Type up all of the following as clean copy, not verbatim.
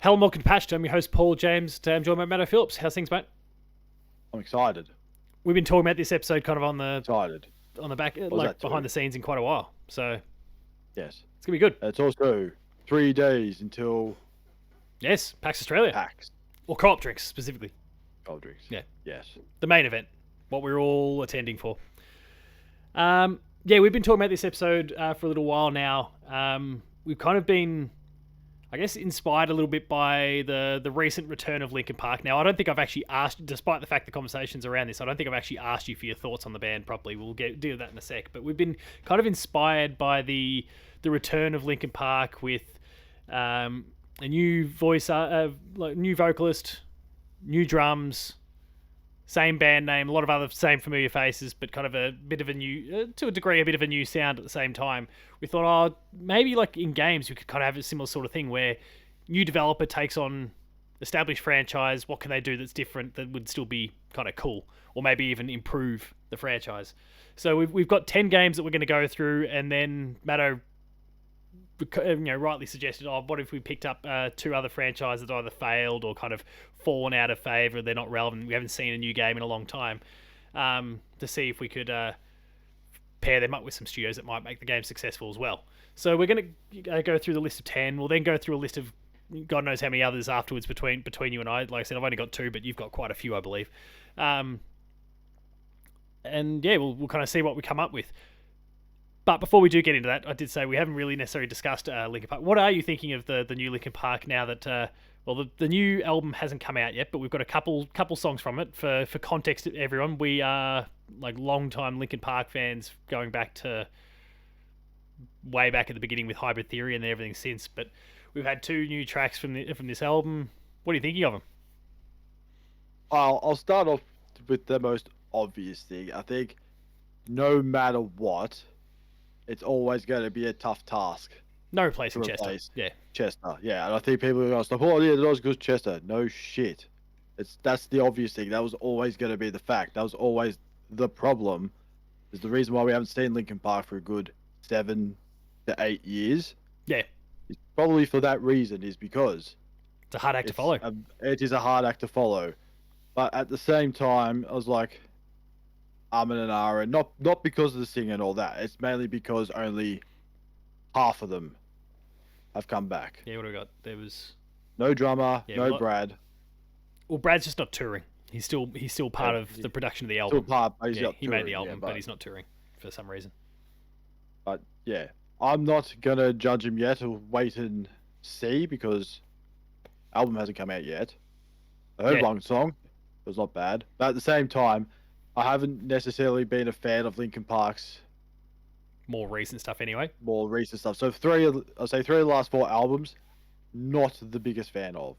Hello and welcome to Patch. I'm your host, Paul James. Today I'm joined by Matto Phillips. How's things, mate? I'm excited. We've been talking about this episode kind of Excited. on the back, What was like that behind too? the scenes in quite a while. So Yes. it's gonna be good. It's also 3 days until Yes, PAX Australia PAX or Co-op Drinks specifically. Gold Drinks. Yeah, Yes. the main event, what we're all attending for. Yeah, we've been talking about this episode for a little while now. We've kind of been, I guess, inspired a little bit by the recent return of Linkin Park. Now, I don't think I've actually asked, despite the fact the conversations around this, I don't think I've actually asked you for your thoughts on the band properly. We'll deal with that in a sec. But we've been kind of inspired by the return of Linkin Park with a new voice, like new vocalist, new drums, same band name, a lot of other same familiar faces, but kind of a bit of a new, to a degree, a bit of a new sound at the same time. We thought, oh, maybe like in games, we could kind of have a similar sort of thing where new developer takes on established franchise. What can they do that's different that would still be kind of cool, or maybe even improve the franchise? So we've got 10 games that we're going to go through, and then Matto, rightly suggested, oh, what if we picked up two other franchises that either failed or kind of fallen out of favor? They're not relevant. We haven't seen a new game in a long time, to see if we could pair them up with some studios that might make the game successful as well. So we're going to go through the list of 10. We'll then go through a list of God knows how many others afterwards between you and I. Like I said, I've only got two, but you've got quite a few, I believe. And yeah, we'll kind of see what we come up with. But before we do get into that, I did say we haven't really necessarily discussed Linkin Park. What are you thinking of the new Linkin Park now that the new album hasn't come out yet, but we've got a couple songs from it. For context, everyone, we are like long-time Linkin Park fans, going back to way back at the beginning with Hybrid Theory and then everything since. But we've had two new tracks from this album. What are you thinking of them? I'll start off with the most obvious thing. I think no matter what, it's always going to be a tough task No place to in Chester. replace Yeah. Chester. Yeah, and I think people are going to stop. Oh yeah, they're not as good as Chester. No shit. That's the obvious thing. That was always going to be the fact. That was always the problem. Is the reason why we haven't seen Linkin Park for a good 7 to 8 years. Yeah. It's probably for that reason. Is because It's a hard act to follow. It is a hard act to follow. But at the same time, I was like, and and not because of the singing and all that. It's mainly because only half of them have come back. Yeah, what do we got? There was No drummer, Yeah, no Brad. Well, Brad's just not touring. He's still part Yeah, of the production of the album. Still part, but he's Yeah, not he made the touring, album, but he's not touring for some reason. But yeah, I'm not gonna judge him yet. Or wait and see because album hasn't come out yet. I heard Yeah. one song. It was not bad. But at the same time, I haven't necessarily been a fan of Linkin Park's More recent stuff, anyway. more recent stuff. So I'll say three of the last 4 albums, not the biggest fan of.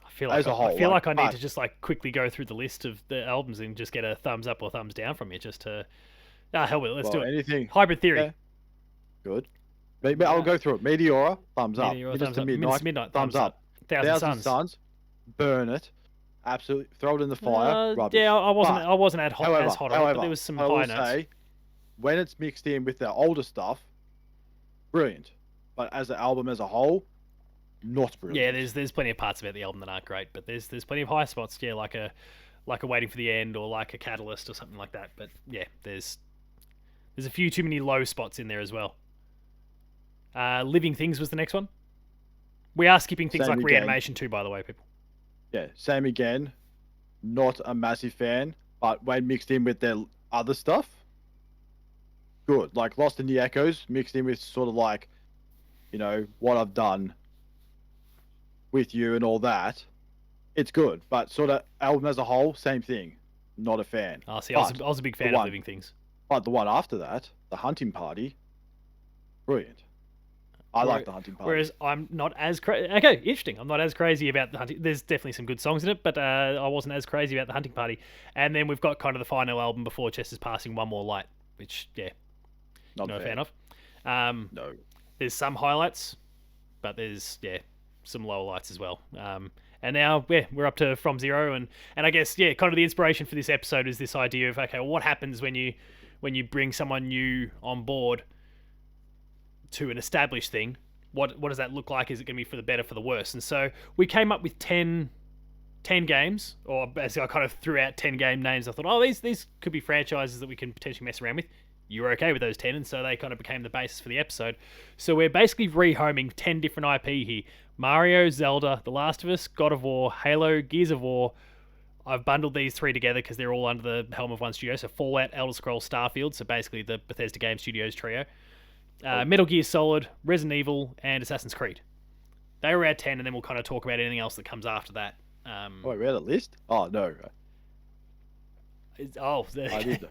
I feel like As a whole, I feel like I need but- to just like quickly go through the list of the albums and just get a thumbs up or thumbs down from you, just to hell with it. Let's do it. Anything Hybrid Theory. Yeah. Good. Maybe I'll go through it. Meteora, thumbs up. Meteor, Minutes thumbs to up. Midnight, Minutes to Midnight, thumbs up. Thousand Suns. Burn it. Absolutely, throw it in the fire. Rubbish. Yeah, I wasn't. But, I wasn't as hot on it, but however, there was some I will high notes. say, when it's mixed in with the older stuff, brilliant. But as an album as a whole, not brilliant. Yeah, there's plenty of parts about the album that aren't great, but there's plenty of high spots. Yeah, like a Waiting for the End or like a Catalyst or something like that. But yeah, there's a few too many low spots in there as well. Living Things was the next one. We are skipping things Same like again. Reanimation too, by the way, people. Yeah, same again. Not a massive fan, but when mixed in with their other stuff, good. Like Lost in the Echoes, mixed in with sort of like, what I've done with you and all that. It's good, but sort of album as a whole, same thing. Not a fan. Oh, see, I was a big fan of Living Things. But the one after that, The Hunting Party, brilliant. I like The Hunting Party. Whereas I'm not as crazy. Okay, interesting. I'm not as crazy about The Hunting. There's definitely some good songs in it, but I wasn't as crazy about The Hunting Party. And then we've got kind of the final album before Chester's Passing, One More Light, which, yeah, Not a a fan of. No. There's some highlights, but there's, some lower lights as well. And now, we're up to From Zero, and I guess, kind of the inspiration for this episode is this idea of, okay, well, what happens when you bring someone new on board to an established thing? what does that look like? Is it going to be for the better, for the worse? And so we came up with 10 games, or basically I kind of threw out 10 game names. I thought, oh, these could be franchises that we can potentially mess around with. You were okay with those 10, and so they kind of became the basis for the episode. So we're basically rehoming 10 different IP here. Mario, Zelda, The Last of Us, God of War, Halo, Gears of War. I've bundled these 3 together because they're all under the helm of one studio. So Fallout, Elder Scrolls, Starfield, so basically the Bethesda Game Studios trio. Metal Gear Solid, Resident Evil, and Assassin's Creed. They were our 10, and then we'll kind of talk about anything else that comes after that. Wait, we had a list? Oh, no. I did.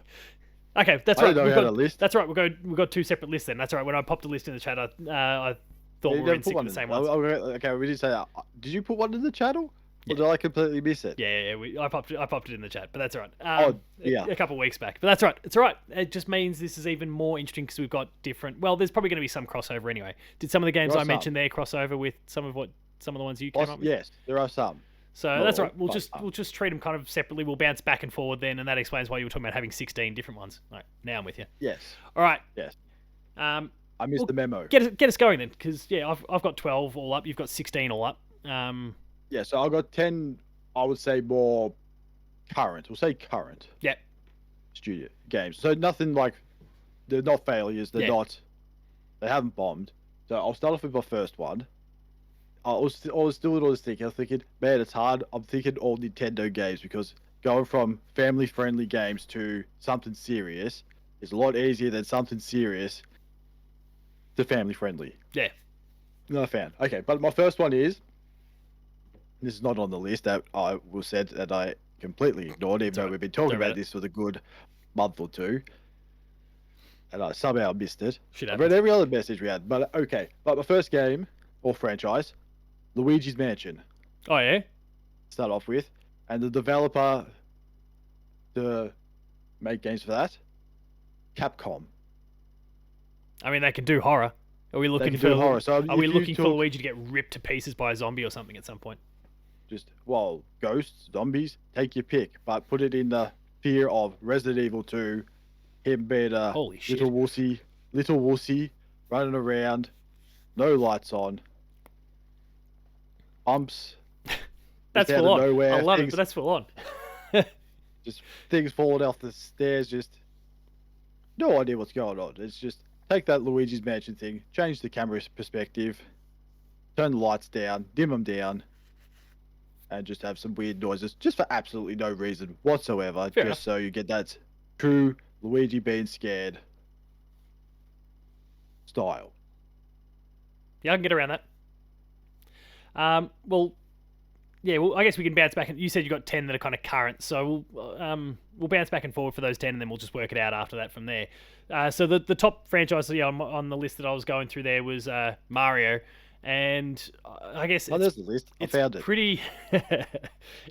Okay, that's I right. didn't know we had a list. That's right. We've got 2 separate lists then. That's right. When I popped a list in the chat, I thought we were in sync with the same ones. Okay, we did say that. Did you put one in the channel? Or did I completely miss it? Yeah. I popped it in the chat, but that's all right. A couple of weeks back, but that's right. It's all right. It just means this is even more interesting because we've got different. Well, there's probably going to be some crossover anyway. Did some of the games I mentioned there crossover with some of the ones you came up with? Yes, there are some. So that's right. We'll just treat them kind of separately. We'll bounce back and forward then, and that explains why you were talking about having 16 different ones. All right, now I'm with you. Yes. All right. Yes. I missed the memo. Get us going then, because I've got 12 all up. You've got 16 all up. Yeah, so I've got 10. I would say more current. We'll say current. Yeah. Studio games. So nothing like they're not failures. They're not. They haven't bombed. So I'll start off with my first one. I was still what I was thinking. I was thinking, man, it's hard. I'm thinking all Nintendo games because going from family-friendly games to something serious is a lot easier than something serious to family-friendly. Yeah. Not a fan. Okay, but my first one is. This is not on the list that I was said that I completely ignored, even though we've been talking about this for a good month or two, and I somehow missed it. I read every other message we had, but okay. But my first game or franchise, Luigi's Mansion. Oh yeah. Start off with, and the developer to make games for that, Capcom. I mean, they can do horror. Are we looking for horror? So are we looking for Luigi to get ripped to pieces by a zombie or something at some point? Just, ghosts, zombies, take your pick, but put it in the fear of Resident Evil 2, him being a little wussy, running around, no lights on, bumps. That's full on. Nowhere, I love it, but that's full on. Just things falling off the stairs, just no idea what's going on. It's just take that Luigi's Mansion thing, change the camera perspective, turn the lights down, dim them down, and just have some weird noises, just for absolutely no reason whatsoever, so you get that true Luigi being scared style. Yeah, I can get around that. I guess we can bounce back. You said you got 10 that are kind of current, so we'll bounce back and forward for those 10, and then we'll just work it out after that from there. So the top franchise on the list that I was going through there was Mario. And I guess there's the list. I found it.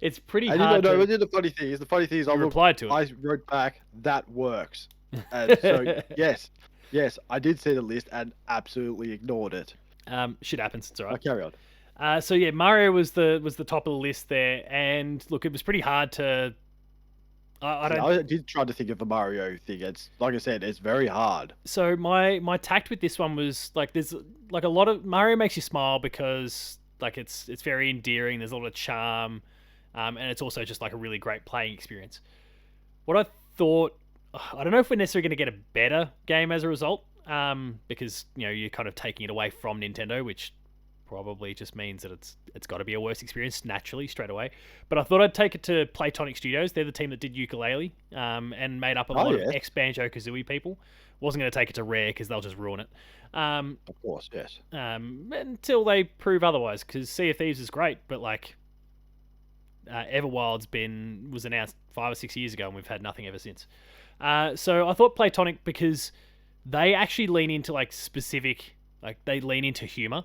It's pretty hard. The funny thing is, I replied to it. I wrote back, that works. And so yes, I did see the list and absolutely ignored it. Shit happens. It's all right. I'll carry on. So yeah, Mario was the top of the list there, and look, it was pretty hard to. I did try to think of the Mario thing. It's like I said, it's very hard. So my tact with this one was like, there's like a lot of Mario makes you smile because like it's very endearing. There's a lot of charm, and it's also just like a really great playing experience. What I thought, I don't know if we're necessarily going to get a better game as a result, because you're kind of taking it away from Nintendo, which probably just means that it's got to be a worse experience naturally straight away. But I thought I'd take it to Playtonic Studios. They're the team that did Yooka-Laylee, and made up a lot of ex-Banjo-Kazooie people. Wasn't going to take it to Rare because they'll just ruin it. Of course, yes. Until they prove otherwise, because Sea of Thieves is great, but like Everwild's was announced 5 or 6 years ago, and we've had nothing ever since. So I thought Playtonic, because they actually lean into like specific, like they lean into humor.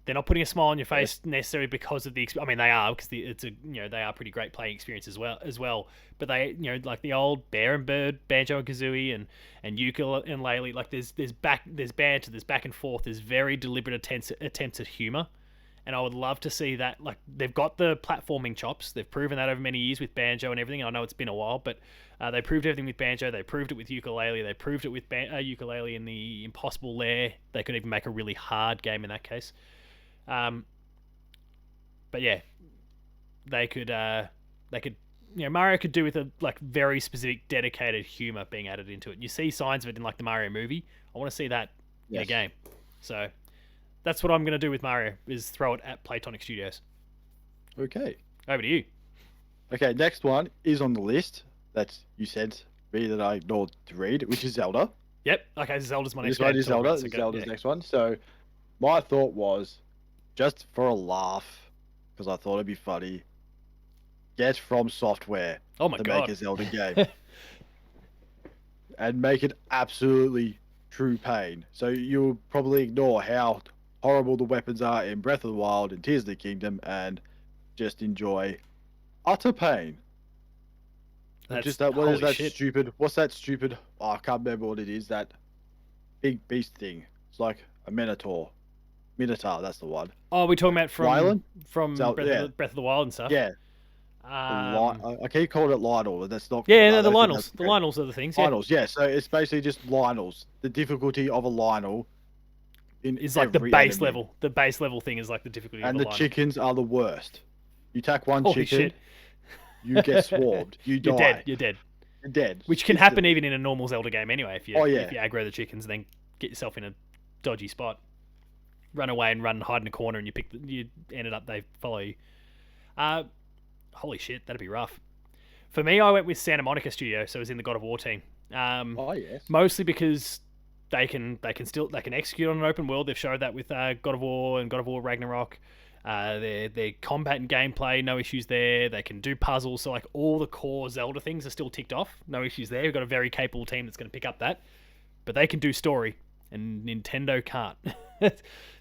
They're not putting a smile on your face necessarily because of the. I mean, they are, because they are pretty great playing experience as well. But they, like the old Bear and Bird, Banjo and Kazooie, and Yooka-Laylee, like there's banter, there's back and forth, there's very deliberate attempts at humor, and I would love to see that. Like, they've got the platforming chops. They've proven that over many years with Banjo and everything. I know it's been a while, but they proved everything with Banjo. They proved it with Ukulele. They proved it with Ukulele in the Impossible Lair. They could even make a really hard game in that case. But yeah, they could Mario could do with a like very specific dedicated humor being added into it. And you see signs of it in like the Mario movie. I want to see that in a game. So that's what I'm going to do with Mario, is throw it at Playtonic Studios. Okay. Over to you. Okay, next one is on the list that you sent me that I ignored to read, which is Zelda. Yep. Okay, Zelda's my next game. This one is Zelda. So Zelda's next one. So my thought was, just for a laugh, because I thought it'd be funny, get From Software to make a Zelda game. And make it absolutely true pain. So you'll probably ignore how horrible the weapons are in Breath of the Wild and Tears of the Kingdom and just enjoy utter pain. That's just that. What is that shit. stupid? What's that stupid? Oh, I can't remember what it is. That big beast thing. It's like a Minotaur. That's the one. Oh, we're talking about from Breath of the Wild and stuff. Yeah. I keep calling it Lionel, but that's not. Yeah, no, the Lionels. The Lionels are the things. Yeah. Lionels, yeah. So it's basically just Lionels. The difficulty of a Lionel is like the base level. The base level thing is like the difficulty of a Lionel. And the chickens are the worst. You attack one Holy chicken, shit. you get swarmed. You die. You're dead. You're dead. Which can happen even in a normal Zelda game anyway. If you aggro the chickens, and then get yourself in a dodgy spot, run away and hide in a corner, and you ended up they follow you. Holy shit, that'd be rough. For me, I went with Santa Monica Studio, so it was in the God of War team. Yes. Mostly because they can execute on an open world. They've showed that with God of War and God of War Ragnarok. Their combat and gameplay, no issues there. They can do puzzles, so like all the core Zelda things are still ticked off. No issues there. We've got a very capable team that's going to pick up that. But they can do story, and Nintendo can't.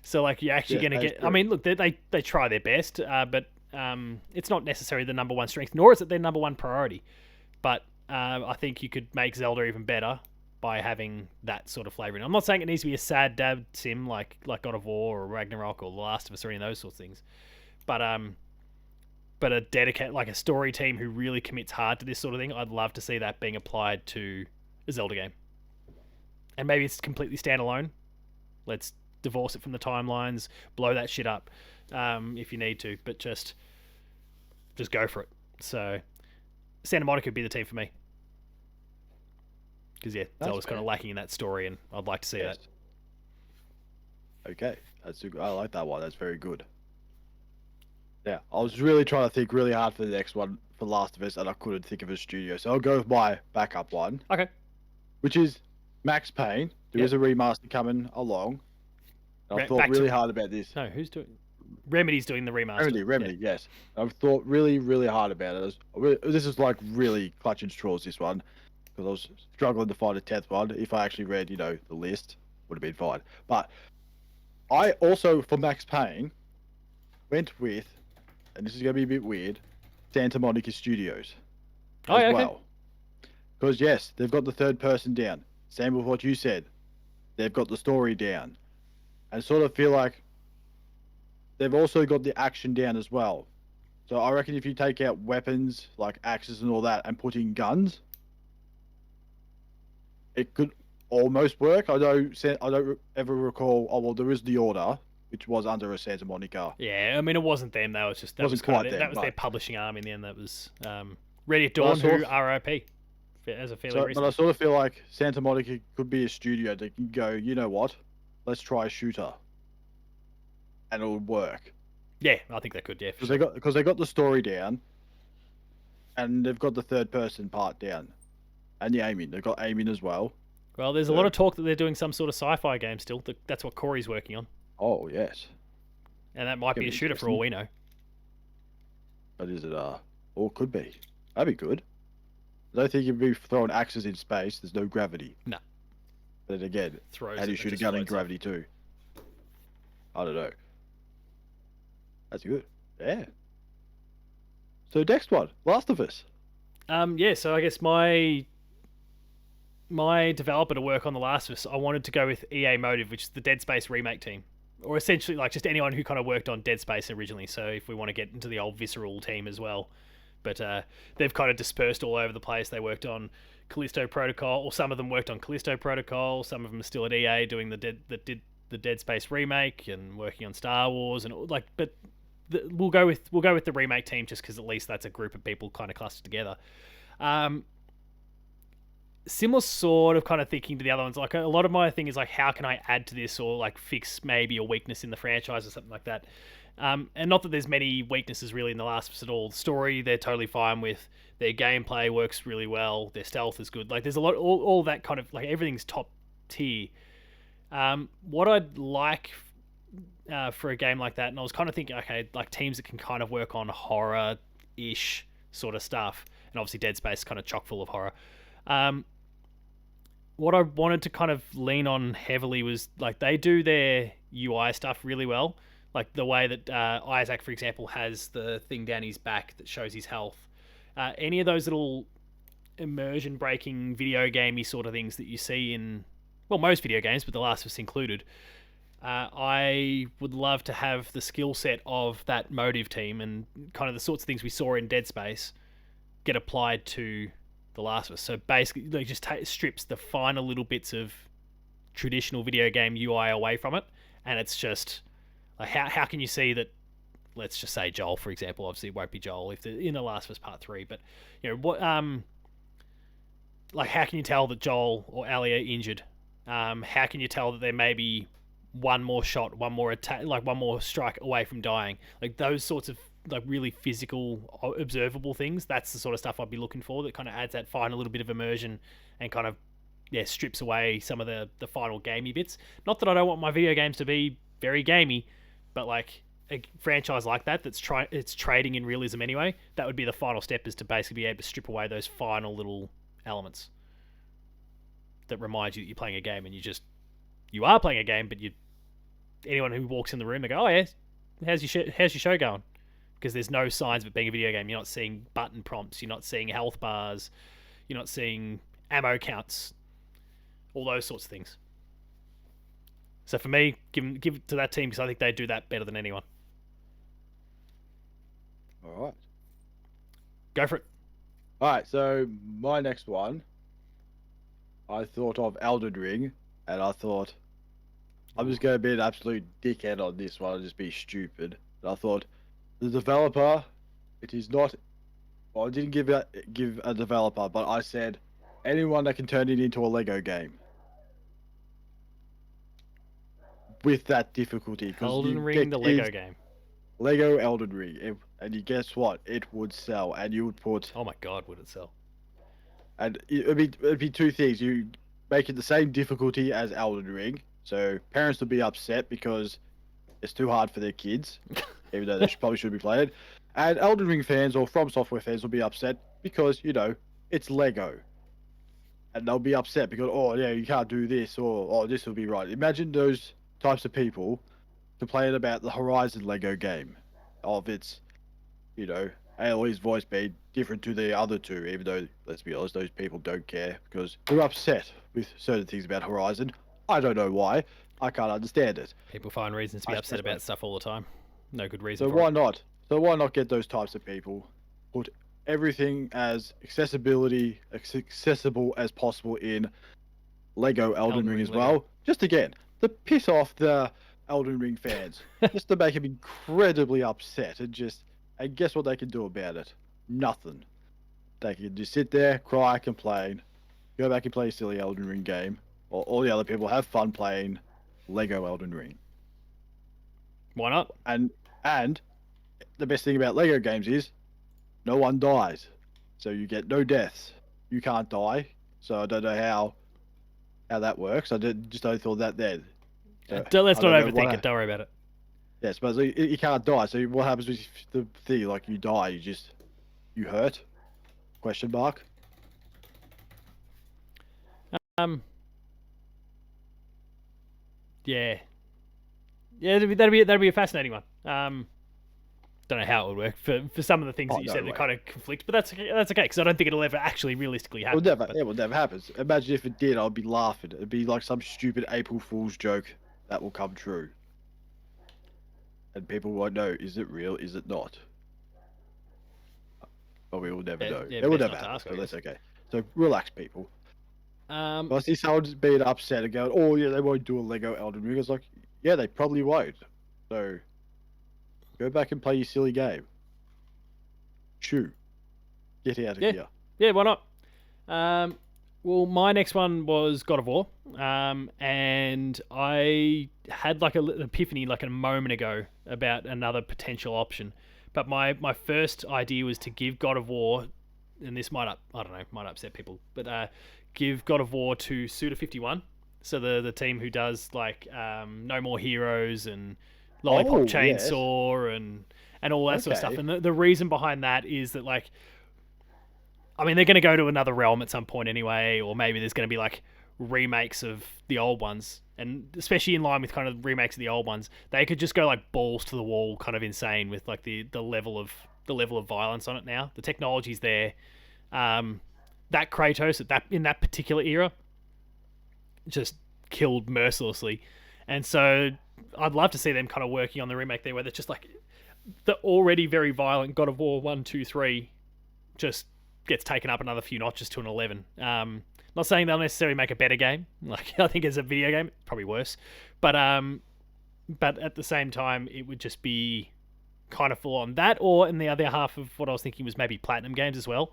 So like you're actually going to get. True. I mean, look, they try their best, but it's not necessarily the number one strength, nor is it their number one priority. But I think you could make Zelda even better by having that sort of flavor in it. I'm not saying it needs to be a sad dab sim like God of War or Ragnarok or The Last of Us or any of those sorts of things, but a dedicated, like a story team who really commits hard to this sort of thing. I'd love to see that being applied to a Zelda game, and maybe it's completely standalone. Let's divorce it from the timelines, blow that shit up if you need to, but just go for it. So Santa Monica would be the team for me. Because Zelda's kind of lacking in that story, and I'd like to see that. Okay, I like that one. That's very good. Yeah, I was really trying to think really hard for the next one for Last of Us, and I couldn't think of a studio, so I'll go with my backup one. Okay. Which is Max Payne. There is a remaster coming along. And I've thought really hard about this. No, who's doing? Remedy's doing the remaster. Remedy, yes. I've thought really, really hard about it. This is like really clutching straws. This one. Because I was struggling to find a 10th one. If I actually read, the list, would have been fine. But I also, for Max Payne, went with, and this is going to be a bit weird, Santa Monica Studios as well. Because, yes, they've got the third person down. Same with what you said. They've got the story down. And sort of feel like they've also got the action down as well. So I reckon if you take out weapons, like axes and all that, and put in guns, it could almost work. I don't ever recall. Oh well, there is the Order, which was under a Santa Monica. Yeah, I mean it wasn't them. That was just that was their publishing arm in the end. That was Ready at Dawn, who RIP as a fairly recent. But I sort of feel like Santa Monica could be a studio that can go, you know what? Let's try a shooter, and it'll work. Yeah, I think they could. Yeah, because they got the story down, and they've got the third person part down. And the aiming. They've got aiming as well. Well, there's a lot of talk that they're doing some sort of sci-fi game still. That's what Corey's working on. Oh, yes. And that might be a shooter for all we know. But is it, or it could be. That'd be good. I don't think you'd be throwing axes in space. There's no gravity. No. But then again, how do you shoot a gun in gravity too? I don't know. That's good. Yeah. So next one, Last of Us. Yeah, so I guess my developer to work on The Last of Us, I wanted to go with EA Motive, which is the Dead Space remake team. or essentially like just anyone who kind of worked on Dead Space originally. So if we want to get into the old Visceral team as well, but they've kind of dispersed all over the place. They worked on Callisto Protocol, or some of them worked on Callisto Protocol. Some of them are still at EA doing the Dead Space remake and working on Star Wars and like. But we'll go with the remake team just because at least that's a group of people kind of clustered together. Similar sort of kind of thinking to the other ones. Like a lot of my thing is like, how can I add to this or like fix maybe a weakness in the franchise or something like that. And not that there's many weaknesses really in The Last of Us at all. The story they're totally fine with. Their gameplay works really well. Their stealth is good. Like there's a lot, all that kind of like everything's top tier. What I'd like for a game like that, and I was kind of thinking, okay, like teams that can kind of work on horror-ish sort of stuff, and obviously Dead Space is kind of chock full of horror. What I wanted to kind of lean on heavily was like they do their UI stuff really well. Like the way that Isaac, for example, has the thing down his back that shows his health. Any of those little immersion breaking video gamey sort of things that you see in, well, most video games, but The Last of Us included. I would love to have the skill set of that motive team and kind of the sorts of things we saw in Dead Space get applied to The Last of Us. So basically, like just strips the final little bits of traditional video game UI away from it, and it's just like how can you see that? Let's just say Joel, for example. Obviously, it won't be Joel if they're in The Last of Us Part 3, but you know what? Like how can you tell that Joel or Ellie are injured? How can you tell that there may be one more shot, one more attack, like one more strike away from dying? Like those sorts of like really physical, observable things. That's the sort of stuff I'd be looking for. That kind of adds that final little bit of immersion and kind of strips away some of the final gamey bits. Not that I don't want my video games to be very gamey, but like a franchise like that it's trading in realism anyway. That would be the final step, is to basically be able to strip away those final little elements that remind you that you're playing a game, and you are playing a game, but anyone who walks in the room, they go, oh yeah, how's your show going? Because there's no signs of it being a video game. You're not seeing button prompts, you're not seeing health bars, you're not seeing ammo counts, all those sorts of things. So for me, give it to that team, because I think they do that better than anyone. All right. Go for it. All right. So my next one, I thought of Elden Ring, and I thought I'm just going to be an absolute dickhead on this one and just be stupid. And I thought the developer, it is not. Well, I didn't give a developer, but I said anyone that can turn it into a Lego game with that difficulty. Elden Ring, the Lego game. Lego Elden Ring, and you guess what? It would sell, and you would put. Oh my god, would it sell? And it'd be two things. You make it the same difficulty as Elden Ring, so parents would be upset because it's too hard for their kids, even though they probably should be playing it. And Elden Ring fans or From Software fans will be upset because, it's Lego. And they'll be upset because, oh yeah, you can't do this, or oh, this will be right. Imagine those types of people complaining about the Horizon Lego game, of its, Aloy's voice being different to the other two, even though, let's be honest, those people don't care because they're upset with certain things about Horizon. I don't know why. I can't understand it. People find reasons to be upset about stuff all the time. No good reason So for why it. not? So why not get those types of people? Put everything as accessible as possible in Lego Elden Ring as well. Just again, to piss off the Elden Ring fans. Just to make them incredibly upset, and guess what they can do about it? Nothing. They can just sit there, cry, complain, go back and play a silly Elden Ring game, or all the other people have fun playing Lego Elden Ring. Why not? And the best thing about Lego games is no one dies. So you get no deaths. You can't die. So I don't know how that works. I just only thought that then. So Let's not overthink it. Don't worry about it. Yeah, suppose you can't die. So what happens with the thing? Like you die, you hurt? Question mark. Yeah. That'd be a fascinating one. Don't know how it would work for some of the things that you said that kind of conflict, but that's okay because I don't think it'll ever actually realistically happen. It will never happen. Imagine if it did, I'd be laughing. It'd be like some stupid April Fool's joke that will come true. and people won't know, is it real, is it not? But we will never know. Yeah, It will best never not to happen, ask, I so that's guess. okay. So relax, people. Um, I see someone just being upset and going, "Oh yeah, they won't do a Lego Elden Ring." It's like, yeah, they probably won't. So go back and play your silly game. Shoo, get out of yeah, here. yeah, why not? Um, well, my next one was God of War, and I had like an epiphany like a moment ago about another potential option. But my first idea was to give God of War, and this I don't know, might upset people, but give God of War to Suda 51. So the team who does like No More Heroes and Lollipop Oh yes, Chainsaw and all that sort of stuff. okay. And the reason behind that is that like I mean, they're going to go to another realm at some point anyway, or maybe there's going to be like remakes of the old ones, and especially in line with kind of remakes of the old ones, they could just go like balls to the wall, kind of insane with like the level of violence on it now. The technology's there. That Kratos at that in that particular era just killed mercilessly, and so I'd love to see them kind of working on the remake there, where they're just like the already very violent God of War 1, 2, 3 just gets taken up another few notches to an 11. Not saying they'll necessarily make a better game. Like I think as a video game, probably worse. But at the same time, it would just be kind of full on that. Or in the other half of what I was thinking was maybe Platinum Games as well.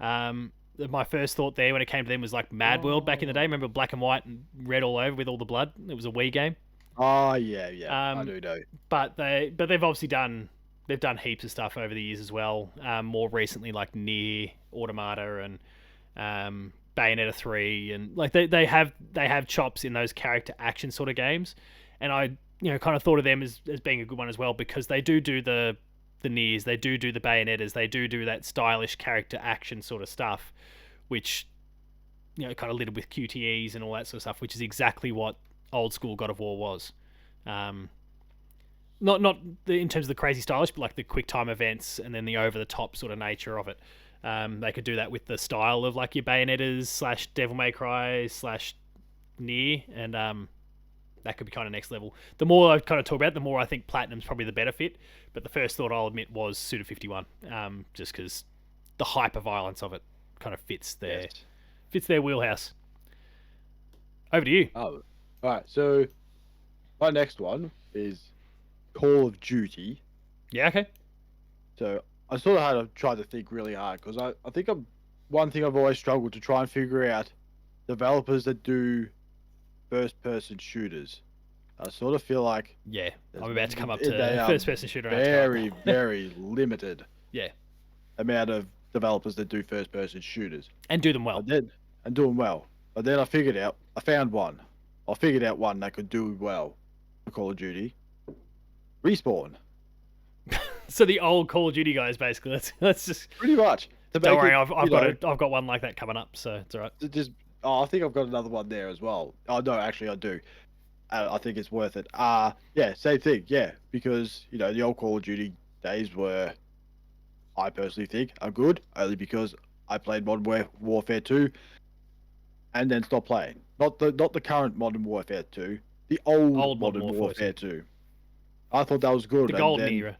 My first thought there when it came to them was like Mad World back in the day. Oh, Remember black and white and red all over with all the blood? It was a Wii game. oh yeah, yeah. I Um, do know. but they've obviously done heaps of stuff over the years as well. More recently, like Near Automata and Bayonetta 3, and like they have chops in those character action sort of games, and I kind of thought of them as being a good one as well because they do the Nears, they do the Bayonettas, they do that stylish character action sort of stuff, which kind of littered with QTEs and all that sort of stuff, which is exactly what old school God of War was. Um, not in terms of the crazy stylish, but like the quick time events and then the over the top sort of nature of it. They could do that with the style of like your Bayonettas slash Devil May Cry slash Near, and that could be kind of next level. The more I kind of talk about it, the more I think Platinum's probably the better fit. But the first thought I'll admit was Suda 51, just because the hyper violence of it kind of Yes. fits their wheelhouse. Over to you. Oh, all right. So my next one is Call of Duty. Yeah, okay. So I sort of had to try to think really hard because I think one thing I've always struggled to try and figure out developers that do first person shooters. I sort of feel like Yeah, there's I'm about to come up they to are first person shooter. very, very limited Yeah, amount of developers that do first person shooters. and do them well. But then and doing well. But then I found one. I figured out one that could do well for Call of Duty. Respawn. So the old Call of Duty guys, basically. Let's just Pretty much. To don't make worry. it, I've got one like that coming up, so it's all right. just I think I've got another one there as well. Oh no, actually I do. I think it's worth it. Yeah, same thing. Yeah, because the old Call of Duty days were, I personally think, are good only because I played Warfare 2 and then stopped playing. Not the current Modern Warfare 2, the old Modern Modern Warfare Warfare 2. I thought that was good. The And golden then era.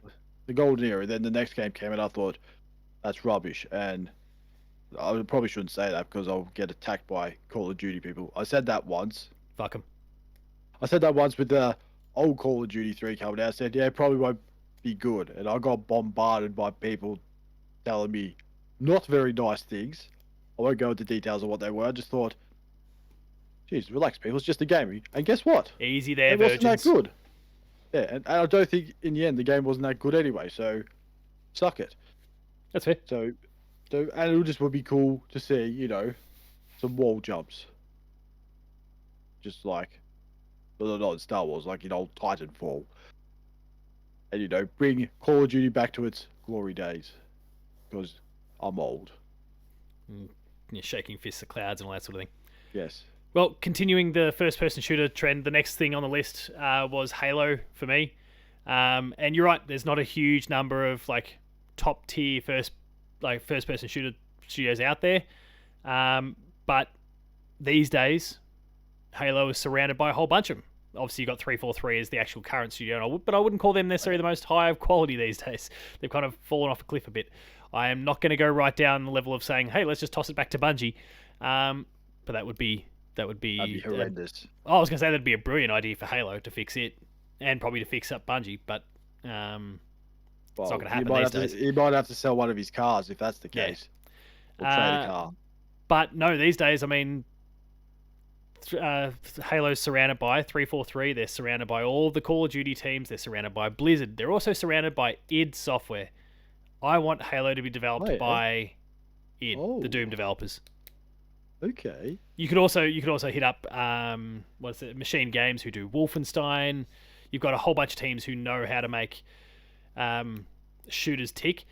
the golden era. Then the next game came and I thought that's rubbish. And I probably shouldn't say that because I'll get attacked by Call of Duty people. I said that once. Fuck them. I said that once with the old Call of Duty 3 coming out. I said, yeah, it probably won't be good. And I got bombarded by people telling me not very nice things. I won't go into details of what they were. I just thought, geez, relax, people. It's just a game. And guess what? Easy there, It wasn't that virgins. good. Yeah, and I don't think in the end the game wasn't that good anyway. So, suck it. That's fair. And it just would be cool to see, some wall jumps. Just like, well, not in Star Wars, like in old Titanfall. And, bring Call of Duty back to its glory days. Because I'm old. You're shaking fists at clouds and all that sort of thing. Yes. Well, continuing the first-person shooter trend, the next thing on the list was Halo for me. And you're right, there's not a huge number of like top-tier first-person shooter studios out there. But these days, Halo is surrounded by a whole bunch of them. Obviously, you got 343 as the actual current studio, but I wouldn't call them necessarily the most high of quality these days. They've kind of fallen off a cliff a bit. I am not going to go right down the level of saying, "Hey, let's just toss it back to Bungie," but that would be That'd be horrendous. I was going to say that'd be a brilliant idea for Halo to fix it, and probably to fix up Bungie, but it's not going to happen these days. He might have to sell one of his cars if that's the case, or trade a car. But no, these days, I mean, Halo's surrounded by 343. They're surrounded by all the Call of Duty teams. They're surrounded by Blizzard. They're also surrounded by id Software. I want Halo to be developed by id, the Doom developers. Okay. You could also hit up Machine Games, who do Wolfenstein. You've got a whole bunch of teams who know how to make shooters tick.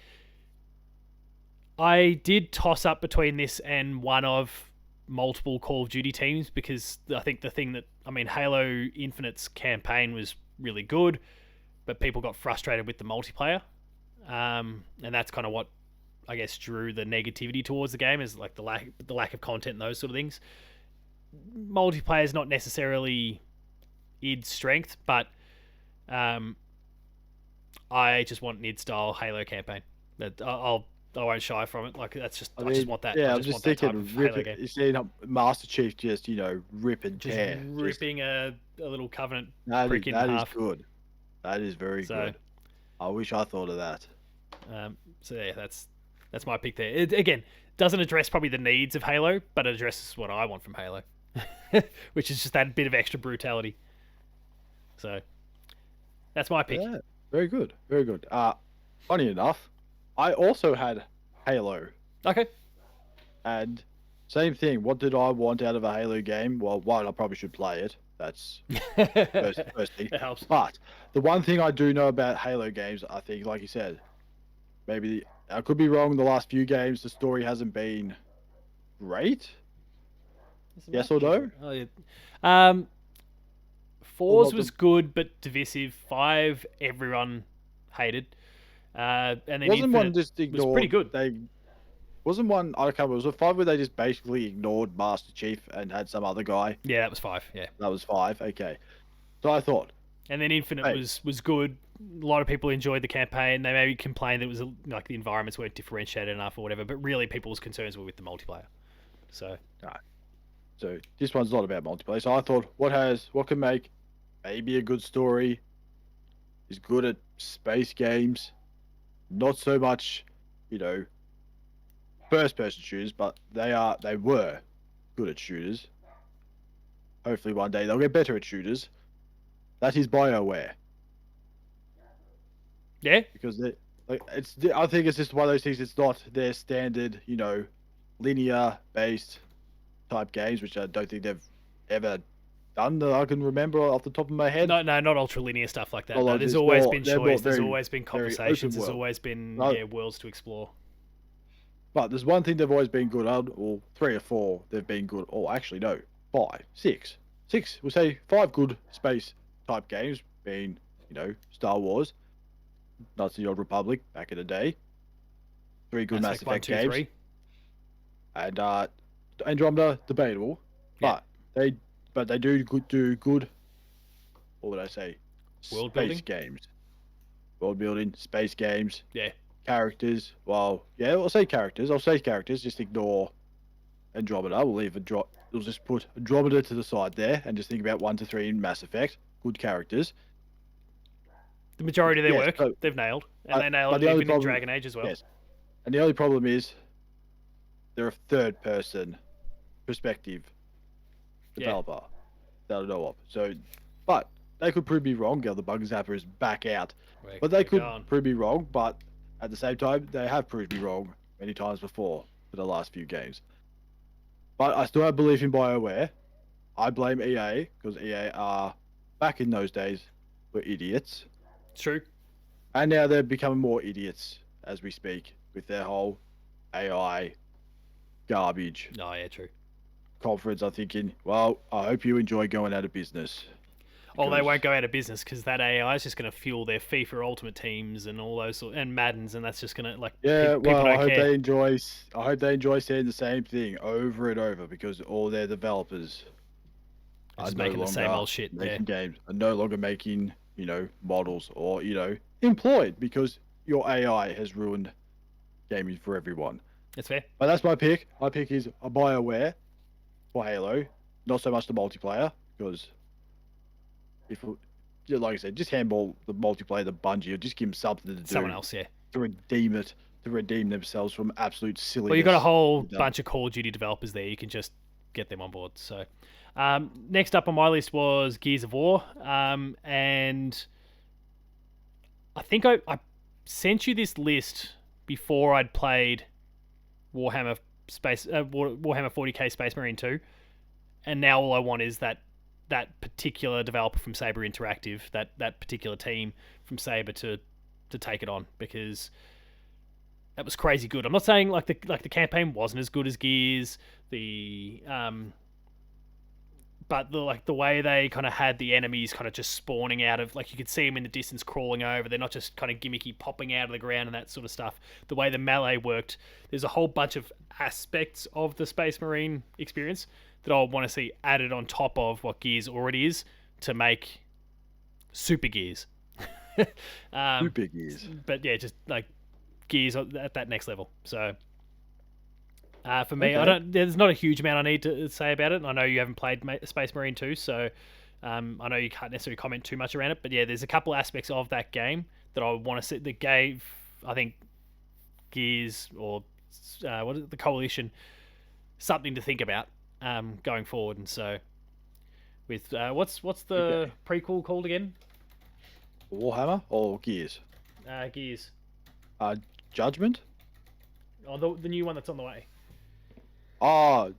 I did toss up between this and one of multiple Call of Duty teams, because I think Halo Infinite's campaign was really good, but people got frustrated with the multiplayer, and that's kind of what I guess drew the negativity towards the game, is like the lack of content and those sort of things. Multiplayer is not necessarily id's strength, but I just want an id style Halo campaign. That I won't shy from it. Like, that's just I just want that. Yeah, I I'm just thinking, you see Master Chief just rip and tear, ripping a little Covenant prick in half. That is good. That is very good. I wish I thought of that. So yeah, that's my pick there. It, again, doesn't address probably the needs of Halo, but it addresses what I want from Halo, which is just that bit of extra brutality. So that's my pick. Yeah, very good, very good. Funny enough, I also had Halo. Okay. And same thing. What did I want out of a Halo game? Well, one, I probably should play it. That's first thing. It helps. But the one thing I do know about Halo games, I think, like you said, maybe I could be wrong. The last few games, the story hasn't been great. Yes or no? Oh, yeah. 4's was good but divisive. 5 everyone hated. And then wasn't Infinite one just ignored? Was pretty good. Wasn't one? I can't remember. Was it 5 where they just basically ignored Master Chief and had some other guy? Yeah, that was 5. Yeah, that was 5. Okay, so I thought. And then Infinite was good. A lot of people enjoyed the campaign. They maybe complained that it was like the environments weren't differentiated enough or whatever. But really, people's concerns were with the multiplayer. So. Right. So this one's not about multiplayer. So I thought, what can make maybe a good story? Is good at space games. Not so much, first-person shooters, but they were good at shooters. Hopefully one day they'll get better at shooters. That is BioWare. Yeah. Because I think it's just one of those things. It's not their standard, linear-based type games, which I don't think they've ever done that I can remember off the top of my head. No, not ultra linear stuff like that. No, there's always been choice. There's always been conversations. There's always been worlds to explore. But there's one thing they've always been good at, or 3 or 4 they've been good. Oh, actually no, 5, 6. We'll say 5 good space type games, being Star Wars, Knights of the Old Republic back in the day, 3 good Mass Effect games, 3. And Andromeda debatable, but they do good. What would I say? World space games, world building, space games. Yeah. Characters. Well, yeah, I'll say characters. Just ignore Andromeda. We'll just put Andromeda to the side there and just think about 1 to 3 in Mass Effect. Good characters. The majority of their work they've nailed, and they nailed it even in Dragon Age as well. Yes. And the only problem is they're a third-person perspective developer that I know of. So, but they could prove me wrong. The Bug Zapper is back out, but they could prove me wrong. But at the same time, they have proved me wrong many times before for the last few games. But I still have belief in BioWare. I blame EA because EA are back in those days were idiots. True. And now they're becoming more idiots as we speak with their whole AI garbage. Oh yeah, true. Conference. I'm thinking, well, I hope you enjoy going out of business. Oh, they won't go out of business because that AI is just going to fuel their FIFA Ultimate Teams and all those and Maddens, and that's just going to I hope they enjoy saying the same thing over and over because all their developers It's are just no making the same longer old shit. Yeah, making games, are no longer making, models or, employed because your AI has ruined gaming for everyone. that's fair. But that's my pick. My pick is a BioWare for Halo. Not so much the multiplayer, because like I said, just handball the multiplayer to Bungie, or just give them something to do Someone else, yeah. to redeem themselves from absolute silliness. Well, you've got a whole bunch of Call of Duty developers there. You can just get them on board. So, next up on my list was Gears of War, and I think I sent you this list before I'd played Warhammer Warhammer 40k Space Marine 2, and now all I want is that particular developer from Saber Interactive, that particular team from Saber to take it on, because that was crazy good. I'm not saying like the campaign wasn't as good as Gears, but the way they kind of had the enemies kind of just spawning out of, like, you could see them in the distance crawling over. They're not just kind of gimmicky popping out of the ground and that sort of stuff. The way the melee worked, there's a whole bunch of aspects of the Space Marine experience that I want to see added on top of what Gears already is to make Super Gears. Super Gears. But yeah, just like Gears at that next level. So for me, Okay. there's not a huge amount I need to say about it. I know you haven't played Space Marine 2, so I know you can't necessarily comment too much around it. But yeah, there's a couple aspects of that game that I want to see that gave, I think, Gears or the Coalition something to think about going forward. And so with what's the prequel called again? Warhammer or Gears? Gears. Judgment? Oh, the new one that's on the way. Oh,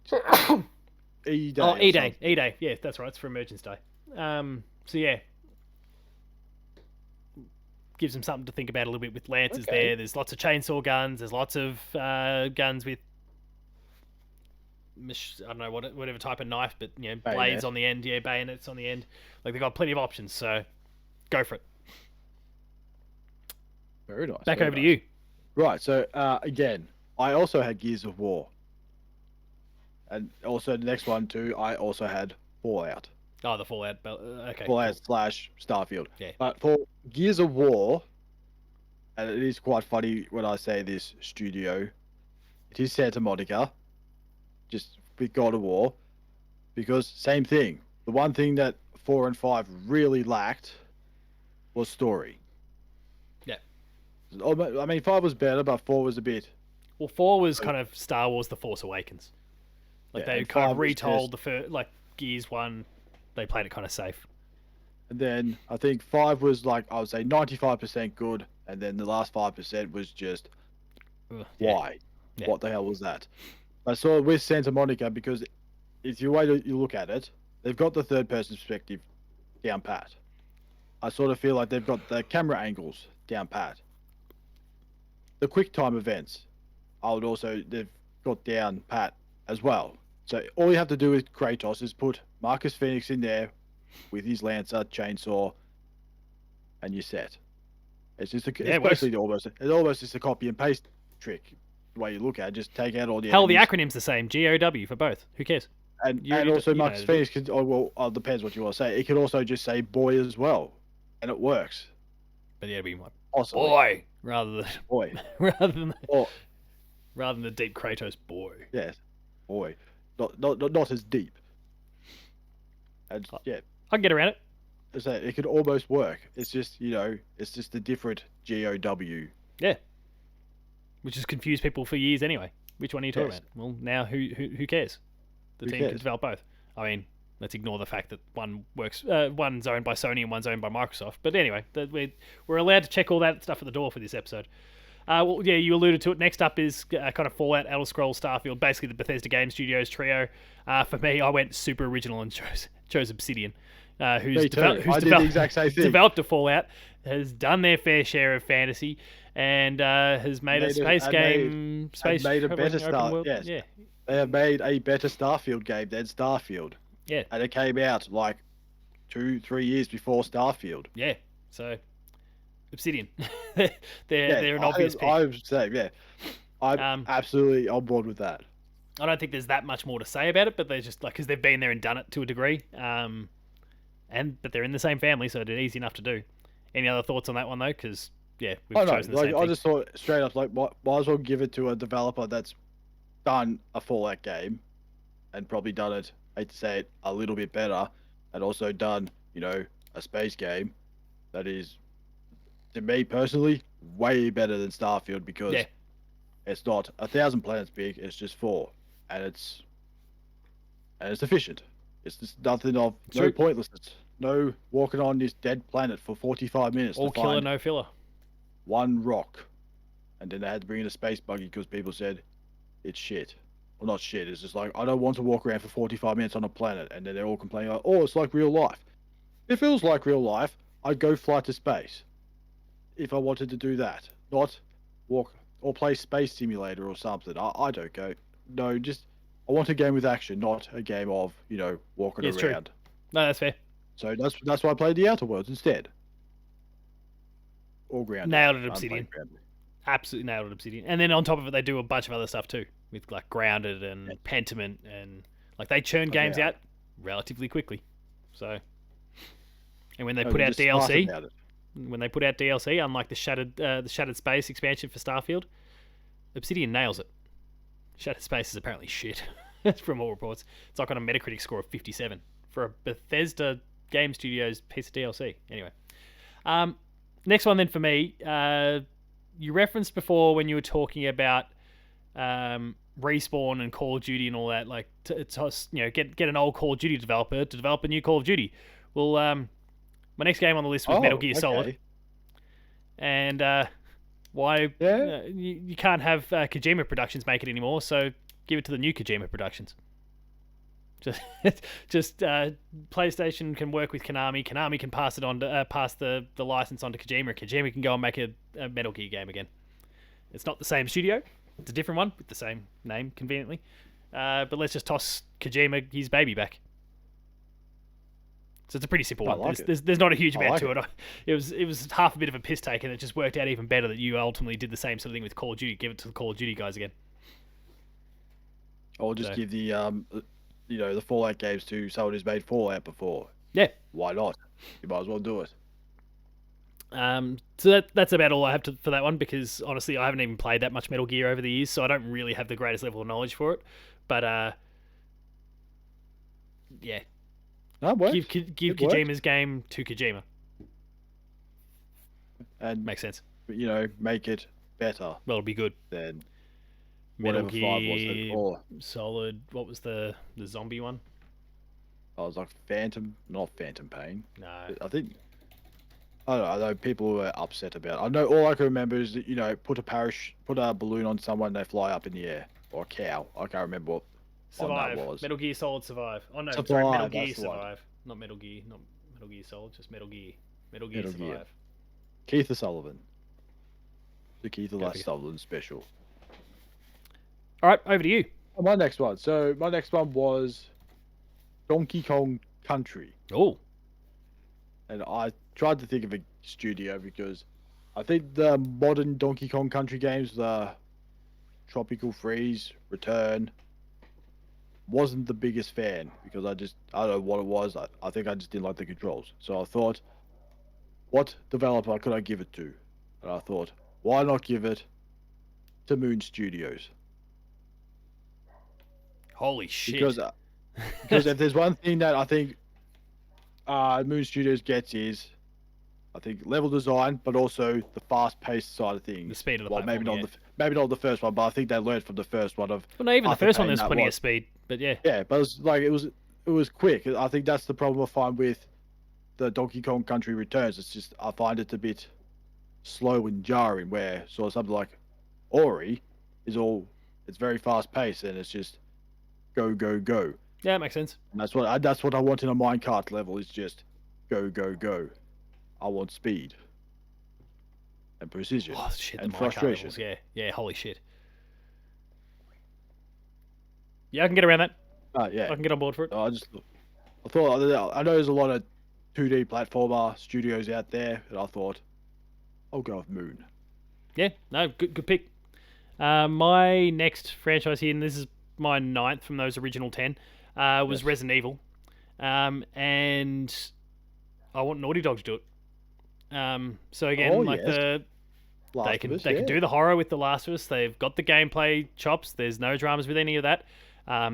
E-Day. Oh, E-Day. E-Day. Yeah, that's right. It's for Emergence Day. So yeah, gives them something to think about a little bit with lances there. There's lots of chainsaw guns. There's lots of guns with I don't know whatever type of knife, but blades on the end. Yeah, bayonets on the end. Like, they've got plenty of options. So go for it. Very nice. Back over to you. Right. So again, I also had Gears of War. And also the next one too, I also had Fallout. Oh, the Fallout. Okay. Fallout / Starfield. Yeah. But for Gears of War, and it is quite funny when I say this studio, it is Santa Monica, just with God of War, because same thing. The one thing that 4 and 5 really lacked was story. Yeah. I mean, 5 was better, but 4 was a bit. Well, 4 was kind of Star Wars: The Force Awakens. Like, they kind of retold the first, like Gears 1, they played it kind of safe. And then I think 5 was like, I would say 95% good, and then the last 5% was just why? Yeah. What the hell was that? I saw it with Santa Monica because if you look at it, they've got the third person perspective down pat. I sort of feel like they've got the camera angles down pat. The quick time events, they've got down pat as well. So all you have to do with Kratos is put Marcus Phoenix in there with his lancer, chainsaw, and you're set. It's just it's basically almost just a copy and paste trick. The way you look at it, just take out all the enemies. The acronym's the same, GOW for both. Who cares? And also Marcus Phoenix could, depends what you want to say. It could also just say boy as well, and it works. But yeah, it'd be like boy rather than boy rather than the deep Kratos boy. Yes, boy, not as deep. And yeah, I can get around it. So it could almost work. It's just it's just a different GOW. Yeah, which has confused people for years anyway. Which one are you talking about? Well, now who cares? The team can develop both. I mean, let's ignore the fact that one's owned by Sony and one's owned by Microsoft. But anyway, we're allowed to check all that stuff at the door for this episode. Well, yeah, you alluded to it. Next up is kind of Fallout, Elder Scrolls, Starfield, basically the Bethesda Game Studios trio. For me, I went super original and chose Obsidian, who's the exact same thing. Developed a Fallout, has done their fair share of fantasy, and has made a space game. Made a better Starfield. Yes. Yeah. They have made a better Starfield game than Starfield. Yeah. And it came out like 2-3 years before Starfield. Yeah. So, Obsidian. they're an obvious pick. I would say, yeah. I'm absolutely on board with that. I don't think there's that much more to say about it, but they're just like because they've been there and done it to a degree, but they're in the same family, so it's easy enough to do. Any other thoughts on that one though? Because yeah, we've Oh no, chosen the like same I thing. just thought straight up, like might as well give it to a developer that's done a Fallout game and probably done it. Hate to say it, a little bit better, and also done a space game that is, to me personally, way better than Starfield Yeah, because it's not 1,000 planets big. It's just four, and it's efficient. It's just nothing of no true. pointlessness. No walking on this dead planet for 45 minutes All to killer, find no filler. one rock, and then they had to bring in a space buggy because people said it's shit. Well, not shit. It's just like I don't want to walk around for 45 minutes on a planet, and then they're all complaining like, "Oh, it's like real life." If it was like real life, I'd go fly to space. If I wanted to do that, not walk or play Space Simulator or something. I don't go. No, just I want a game with action, not a game of walking Yeah, it's true. around. No, that's fair. So that's why I played the Outer Worlds instead. Or Grounded. Nailed it, I haven't Obsidian. played Grounded. Absolutely nailed it, Obsidian. And then on top of it, they do a bunch of other stuff too, with like Grounded and Yeah. Pentiment, and like they churn Okay, games out relatively quickly. So, and when they no, put they're out just smart DLC, about it. unlike the Shattered Space expansion for Starfield, Obsidian nails it. Shattered Space is apparently shit, from all reports. It's like on a Metacritic score of 57 for a Bethesda Game Studios piece of DLC. Anyway, next one then for me. You referenced before when you were talking about Respawn and Call of Duty and all that, like get an old Call of Duty developer to develop a new Call of Duty. Well, my next game on the list was Metal Gear Solid, Okay. and why Yeah. you can't have Kojima Productions make it anymore, so give it to the new Kojima Productions. Just PlayStation can work with Konami. Konami can pass it on to pass the license on to Kojima. Kojima can go and make a Metal Gear game again. It's not the same studio. It's a different one with the same name, conveniently. But let's just toss Kojima his baby back. So it's a pretty simple one. like There's not a huge I amount like to it. It was half a bit of a piss take, and it just worked out even better that you ultimately did the same sort of thing with Call of Duty. Give it to the Call of Duty guys again. Or just So- give the Fallout games to someone who's made Fallout before. Yeah. Why not? You might as well do it. So that's about all I have for that one, because honestly I haven't even played that much Metal Gear over the years, so I don't really have the greatest level of knowledge for it. But yeah, No, it works. give It works. Kojima's game to Kojima. And Makes sense. make it better Well, it'll be good. than Metal whatever 5 was it. Gear Or Solid. What was the zombie one? I was like not Phantom Pain. No. I think I know people were upset about it. I know all I can remember is that, put a balloon on someone, they fly up in the air, or a cow. I can't remember what one Survive. that was. Metal Gear Solid Survive. Oh no, Survive, sorry, Metal Gear that's the one. Survive. Not Metal Gear Solid, just Metal Gear. Metal Gear Metal Survive. Gear. Keith Sullivan. The Keith Go figure. Sullivan special. All right, over to you. My next one. So my next one was Donkey Kong Country. Oh, And I tried to think of a studio because I think the modern Donkey Kong Country games, the Tropical Freeze, Return, wasn't the biggest fan because I don't know what it was. I think I just didn't like the controls. So I thought, what developer could I give it to? And I thought, why not give it to Moon Studios? holy shit! Because if there's one thing that I think Moon Studios gets is, I think level design, but also the fast-paced side of things. The speed of the well, maybe platform, not maybe not the first one, but I think they learned from the first one of. Well, no, even the first one, ascertaining there's that plenty what- of speed, but yeah. Yeah, but it was quick. I think that's the problem I find with the Donkey Kong Country Returns. It's just I find it a bit slow and jarring. Where sort of something like Ori it's very fast-paced and it's just go go go. Yeah, it makes sense. And that's what I want in a minecart level is just go go go. I want speed and precision Oh shit, the and minecart frustration. levels, yeah, holy shit. Yeah, I can get around that. Yeah, I can get on board for it. I thought I know there's a lot of 2D platformer studios out there, and I thought I'll go with Moon. Yeah, no, good pick. My next franchise here, and this is my ninth from those original 10, was Yes. Resident Evil. And I want Naughty Dog to do it. So Oh again, like yes, they Last of can Us. they can Yeah. do the horror with The Last of Us. They've got the gameplay chops. There's no dramas with any of that.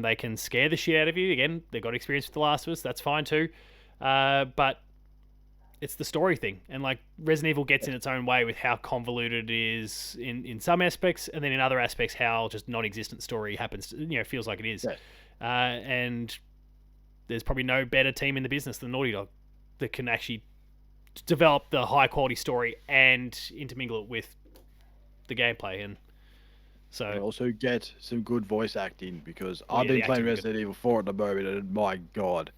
They can scare the shit out of you. Again, they've got experience with The Last of Us. That's fine too. But it's the story thing, and like Resident Evil gets in its own way with how convoluted it is in some aspects, and then in other aspects how just non-existent story happens. Feels like it is. Yeah. And there's probably no better team in the business than Naughty Dog that can actually develop the high quality story and intermingle it with the gameplay. And And so, also get some good voice acting because well, I've yeah, the been playing acting will be Resident Evil 4 at the moment, and my god,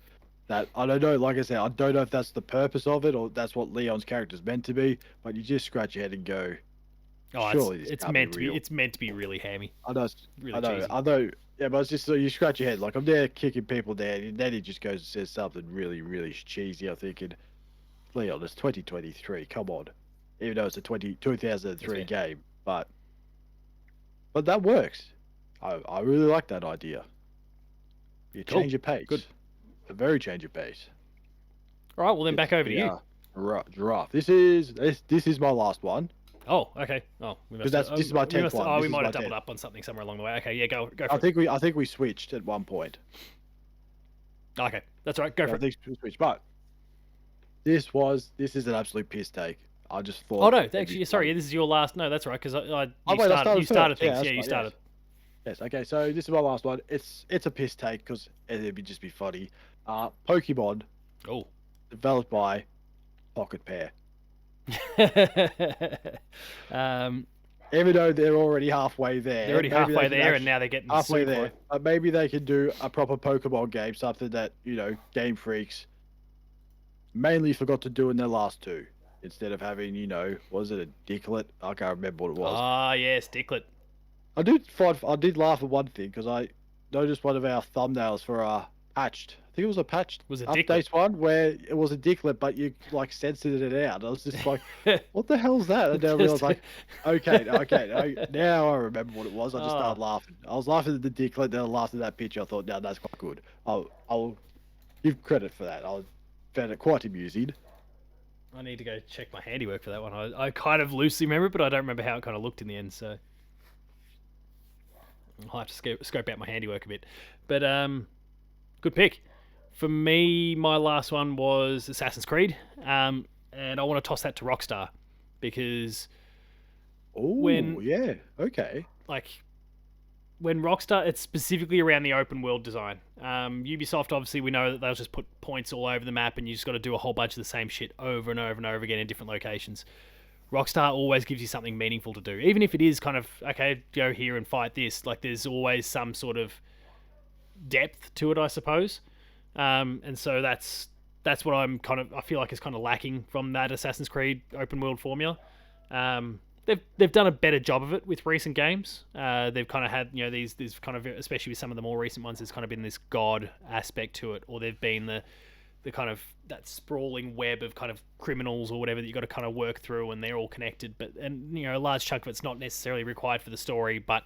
that I don't know. Like I said, I don't know if that's the purpose of it or that's what Leon's character is meant to be. But you just scratch your head and go, good. Oh, surely this it's can't be meant to be. real. It's meant to be really hammy, I know, really cheesy. I know. Yeah, but it's just so you scratch your head. Like I'm there kicking people down, and then he just goes and says something really, really cheesy. I'm thinking, Leon, it's 2023. Come on, even though it's a 2003 That's fair. game, but that works. I really like that idea. You Cool. change your pace. Good. A very change of pace. All right, well then back over to you. Giraffe. This is my last one. Oh, okay. Oh, we must. Because this is my 10th one. Oh, This we is might my have doubled 10th. up on something somewhere along the way. Okay, yeah, go for I it. think we switched at one point. Okay, that's all right. Go Yeah, for I it. think we switched, but this is an absolute piss take. I just thought. Oh no, it'd be actually, sorry. funny. This is your last. No, that's all right because Oh wait, I started you started first. Yeah, things. that's Yeah, you fine, started. yes. Okay, so this is my last one. It's a piss take because it'd just be funny. Pokemon Oh. developed by Pocket Pair. Even though they're already halfway there. They're already maybe halfway they can there, and actually- now they're getting halfway super there. But maybe they could do a proper Pokemon game, something that, Game Freaks mainly forgot to do in their last two. Instead of having, was it a Dicklet? I can't remember what it was. Ah, yes, Dicklet. I did laugh at one thing because I noticed one of our thumbnails for patched. I think it was a patched Was it updates Dicklet? one where it was a Dicklet, but you like censored it out. I was just like, what the hell's that? And then I realized like, okay, now I remember what it was. I just started laughing. I was laughing at the Dicklet, then I laughed at that picture. I thought, no, that's quite good. I'll give credit for that. I found it quite amusing. I need to go check my handiwork for that one. I kind of loosely remember it, but I don't remember how it kind of looked in the end. So I'll have to scope out my handiwork a bit. But good pick. For me, my last one was Assassin's Creed, and I want to toss that to Rockstar because Oh, yeah, okay. like when Rockstar, it's specifically around the open world design. Ubisoft, obviously, we know that they'll just put points all over the map, and you just got to do a whole bunch of the same shit over and over and over again in different locations. Rockstar always gives you something meaningful to do, even if it is kind of okay, go here and fight this. Like there's always some sort of depth to it, I suppose. And so that's what I feel like is kind of lacking from that Assassin's Creed open world formula. They've done a better job of it with recent games. They've kind of had these kind of, especially with some of the more recent ones, there's kind of been this god aspect to it, or they've been the kind of that sprawling web of kind of criminals or whatever that you got to kind of work through, and they're all connected. But a large chunk of it's not necessarily required for the story, but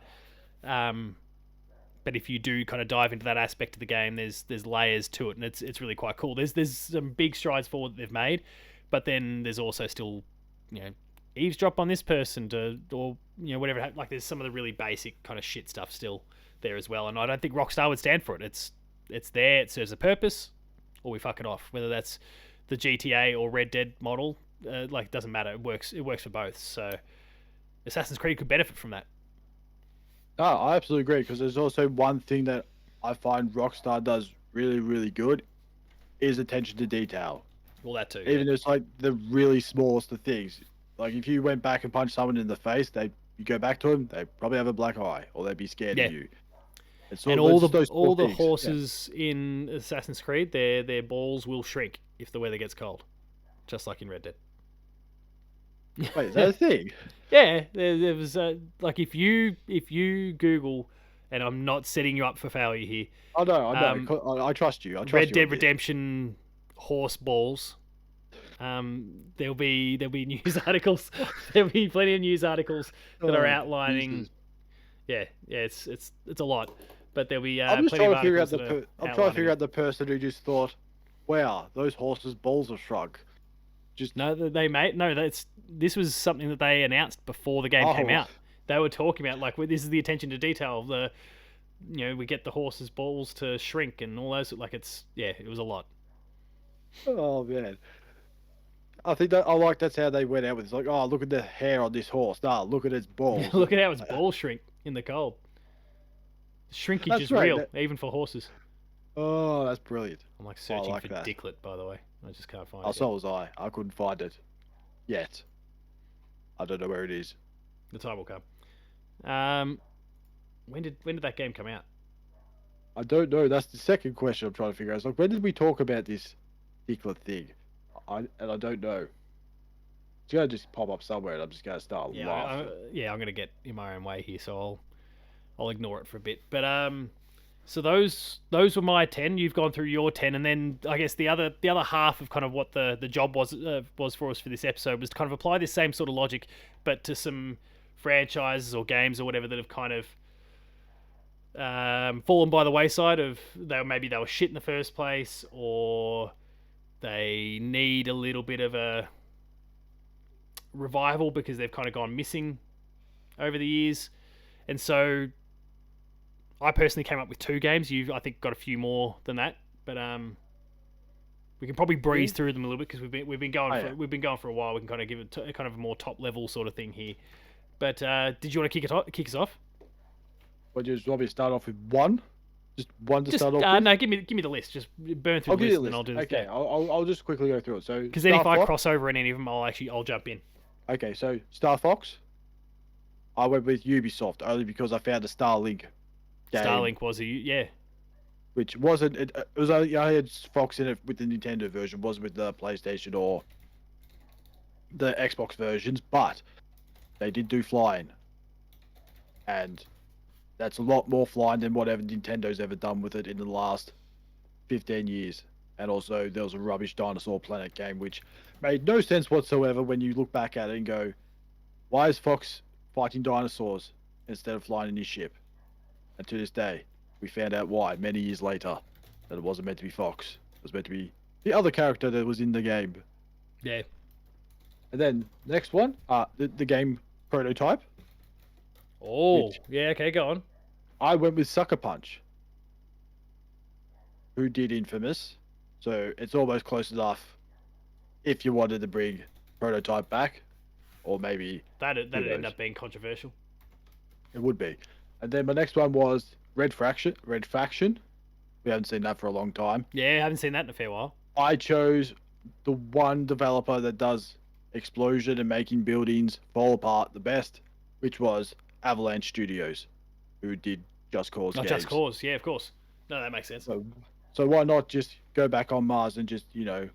if you do kind of dive into that aspect of the game, there's layers to it, and it's really quite cool. There's some big strides forward that they've made, but then there's also still eavesdrop on this person or whatever. Like there's some of the really basic kind of shit stuff still there as well, and I don't think Rockstar would stand for it. It's there, it serves a purpose, or we fuck it off. Whether that's the GTA or Red Dead model, like doesn't matter. It works for both. So Assassin's Creed could benefit from that. No, I absolutely agree because there's also one thing that I find Rockstar does really, really good is attention to detail. Well, that too. Even it's like the really smallest of things. Like if you went back and punched someone in the face, you go back to them, they probably have a black eye or they'd be scared of you. And all the horses in Assassin's Creed, their balls will shrink if the weather gets cold, just like in Red Dead. Wait, is that a thing? Yeah, there was like if you Google, and I'm not setting you up for failure here. I know. I trust you. Red Dead Redemption horse balls. There'll be news articles. There'll be plenty of news articles that are outlining. Jesus. Yeah, it's a lot. but there'll be I'm just plenty of trying to figure out articles that are I'm trying to outlining figure it. out the person who just thought, "Wow, those horses' balls are shrunk." Just No, they made no. This was something that they announced before the game came oh, out. They were talking about like, well, this is the attention to detail. The we get the horse's balls to shrink and all those. Like it was a lot. oh man. I think that I like that's how they went out with it. It's like, oh, look at the hair on this horse. Nah, look at its balls. Look at how its balls shrink in the cold. Shrinkage That's is right. real, even for horses. Oh, that's brilliant. I'm like I searching like for that. Dicklet, by the way. I just can't find Oh, it. so was I. I couldn't find it yet. I don't know where it is. The time will come. When did that game come out? I don't know. That's the second question I'm trying to figure out. It's like, when did we talk about this particular thing? I don't know. It's gonna just pop up somewhere, and I'm just gonna start laughing. I'm gonna get in my own way here, so I'll ignore it for a bit. But so those were my 10. You've gone through your 10, and then I guess the other half of kind of what the job was for us for this episode was to kind of apply this same sort of logic, but to some franchises or games or whatever that have kind of fallen by the wayside. Maybe they were shit in the first place, or they need a little bit of a revival because they've kind of gone missing over the years. And so I personally came up with 2 games. You've, I think, got a few more than that, but we can probably breeze through them a little bit because we've been going for a while. We can kind of give it kind of a more top level sort of thing here. But did you want to kick us off? But you just want me to start off with one? Just one to start off with? No, give me the list. Just burn through the list, and then I'll do this. Okay, I'll just quickly go through it. So because then if I cross over in any of them, I'll jump in. Okay, so Star Fox. I went with Ubisoft only because I found a Starlink game. Starlink was yeah. Which wasn't it was only I had Fox in it with the Nintendo version, wasn't with the PlayStation or the Xbox versions, but they did do flying. And that's a lot more flying than whatever Nintendo's ever done with it in the last 15 years. And also, there was a rubbish Dinosaur Planet game, which made no sense whatsoever when you look back at it and go, why is Fox fighting dinosaurs instead of flying in his ship? And to this day, we found out why, many years later, that it wasn't meant to be Fox. It was meant to be the other character that was in the game. Yeah. And then, next one, the game Prototype. Oh, yeah, okay, go on. I went with Sucker Punch, who did Infamous. So it's almost close enough if you wanted to bring Prototype back, or maybe that'd end up being controversial. It would be. And then my next one was Red Faction. We haven't seen that for a long time. Yeah, I haven't seen that in a fair while. I chose the one developer that does explosion and making buildings fall apart the best, which was Avalanche Studios, who did Just Cause games. Just Cause, yeah, of course. No, that makes sense. So why not just go back on Mars and just, do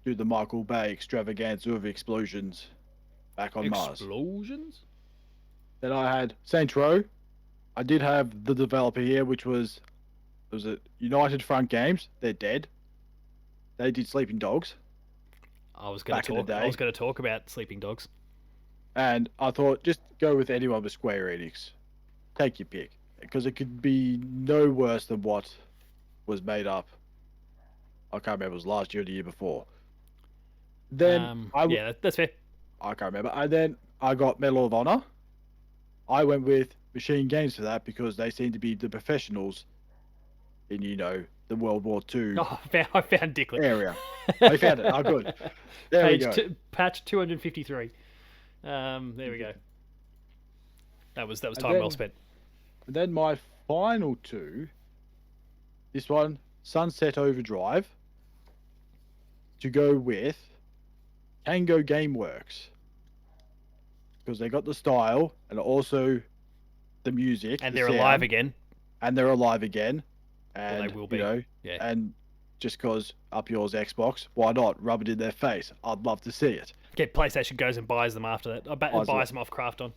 the Michael Bay extravaganza of explosions back on Mars. Explosions? Then I had Saints Row. I did have the developer here, which was it United Front Games. They're dead. They did Sleeping Dogs. I was going to talk about Sleeping Dogs. And I thought, just go with anyone with Square Enix. Take your pick. Because it could be no worse than what was made up. I can't remember, it was last year or the year before. Then yeah, that's fair. I can't remember. And then I got Medal of Honor. I went with Machine Games for that because they seem to be the professionals in, the World War II Oh, I found Dicklet. area. I found it. Oh, good. There we go. Patch 253. There we go. That was time well spent. And then my final 2. This one, Sunset Overdrive. To go with Tango Gameworks. Because they got the style and also the music. And they're alive again. And they're alive again. And, well, they will be. Yeah. And just because up yours Xbox, why not rub it in their face? I'd love to see it. Okay, PlayStation goes and buys them after that. Buys them off Krafton.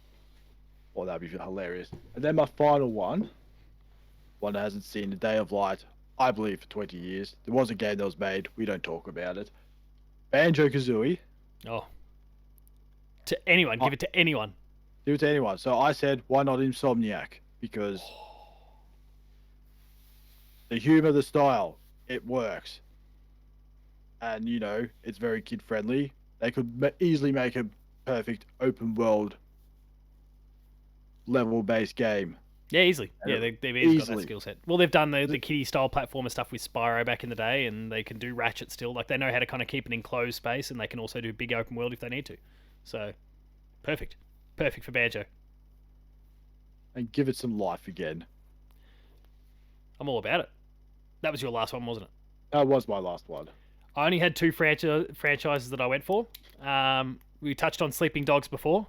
Oh, that'd be hilarious. And then my final one that hasn't seen the day of light, I believe, for 20 years. There was a game that was made. We don't talk about it. Banjo-Kazooie. Oh. To anyone. Give it to anyone. Give it to anyone. So I said, why not Insomniac? Because the humor, the style, it works. And, it's very kid friendly. They could easily make a perfect open world level based game. Yeah, easily. Yeah, they've easily got that skill set. Well, they've done the kiddie style platformer stuff with Spyro back in the day, and they can do Ratchet still. Like, they know how to kind of keep an enclosed space, and they can also do big open world if they need to. So, perfect. Perfect for Banjo. And give it some life again. I'm all about it. That was your last one, wasn't it? That was my last one. I only had 2 franchises that I went for. We touched on Sleeping Dogs before.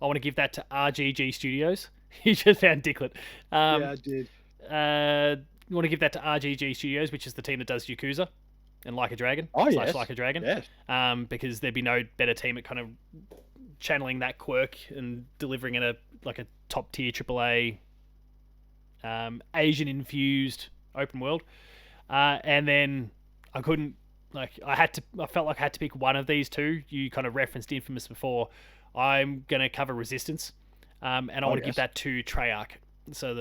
I want to give that to RGG Studios. You just found Dicklet. Yeah, I did. You want to give that to RGG Studios, which is the team that does Yakuza and Like a Dragon. Oh, yes. Like a Dragon. Yes. Because there'd be no better team at kind of channeling that quirk and delivering in a top tier AAA Asian infused open world. And then I couldn't I felt like I had to pick one of these two. You kind of referenced Infamous before. I'm gonna cover Resistance. And I want to give that to Treyarch. So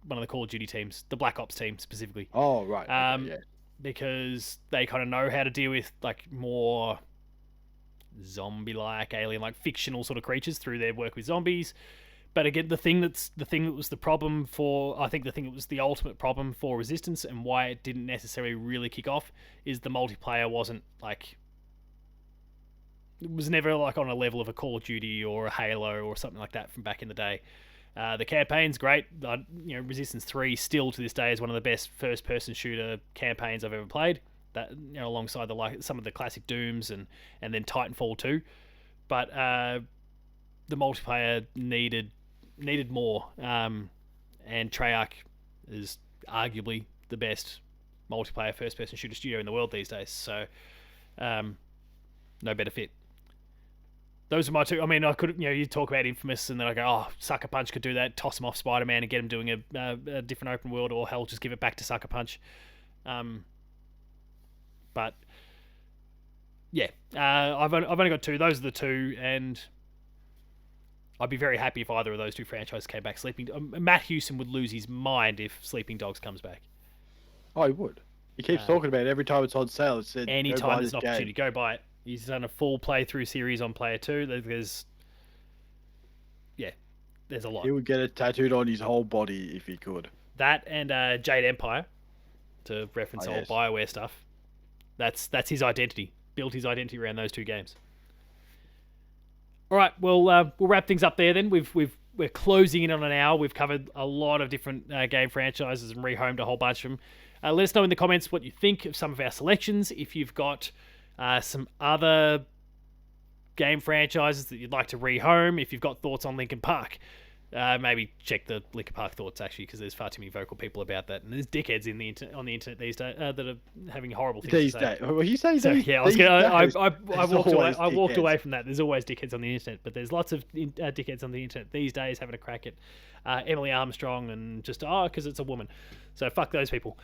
one of the Call of Duty teams, the Black Ops team specifically. Oh, right. Okay, yeah. Because they kind of know how to deal with more zombie-like, alien-like, fictional sort of creatures through their work with zombies. But again, the thing that was the problem for, I think the thing that was the ultimate problem for Resistance and why it didn't necessarily really kick off is the multiplayer wasn't it was never on a level of a Call of Duty or a Halo or something like that from back in the day. The campaign's great. Resistance 3 still to this day is one of the best first-person shooter campaigns I've ever played. That alongside some of the classic Dooms and then Titanfall 2. But the multiplayer needed more. And Treyarch is arguably the best multiplayer first-person shooter studio in the world these days. So no better fit. Those are my 2. I mean, I could, you talk about Infamous, and then I go, oh, Sucker Punch could do that. Toss him off Spider-Man and get him doing a different open world, or hell, just give it back to Sucker Punch. But yeah, I've only got 2. Those are the 2, and I'd be very happy if either of those 2 franchises came back. Matt Houston would lose his mind if Sleeping Dogs comes back. Oh, he would. He keeps talking about it every time it's on sale. It said, anytime there's an opportunity, go buy it. He's done a full playthrough series on Player 2. There's a lot. He would get it tattooed on his whole body if he could. That and Jade Empire, to reference old BioWare stuff. That's his identity. Built his identity around those 2 games. All right, well, we'll wrap things up there then. We're closing in on an hour. We've covered a lot of different game franchises and rehomed a whole bunch of them. Let us know in the comments what you think of some of our selections. If you've got some other game franchises that you'd like to rehome, if you've got thoughts on Linkin Park, maybe check the Linkin Park thoughts, actually, because there's far too many vocal people about that, and there's dickheads on the internet these days that are having horrible things to say. Well, you say so, yeah, I walked away from that. There's always dickheads on the internet, but there's lots of dickheads on the internet these days having a crack at Emily Armstrong and just because it's a woman. So fuck those people.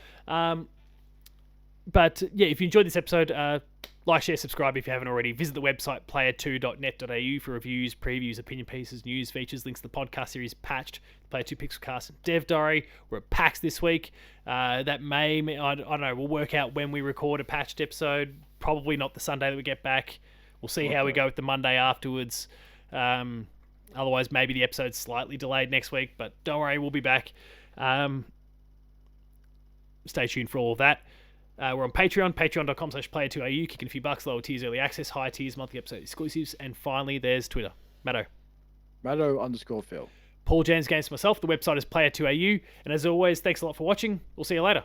But yeah, if you enjoyed this episode, like, share, subscribe if you haven't already. Visit the website player2.net.au for reviews, previews, opinion pieces, news, features, links to the podcast series Patched, Player 2 Pixelcast, and Dev Diary. We're at PAX this week. That may, I don't know, we'll work out when we record a patched episode. Probably not the Sunday that we get back. We'll see how we go with the Monday afterwards. Otherwise, maybe the episode's slightly delayed next week, but don't worry, we'll be back. Stay tuned for all of that. We're on Patreon, patreon.com/player2au, kicking a few bucks, lower tiers, early access, higher tiers, monthly episode exclusives, and finally, there's Twitter. Matto. Matto_Phil. Paul James Games for myself. The website is player2au, and as always, thanks a lot for watching. We'll see you later.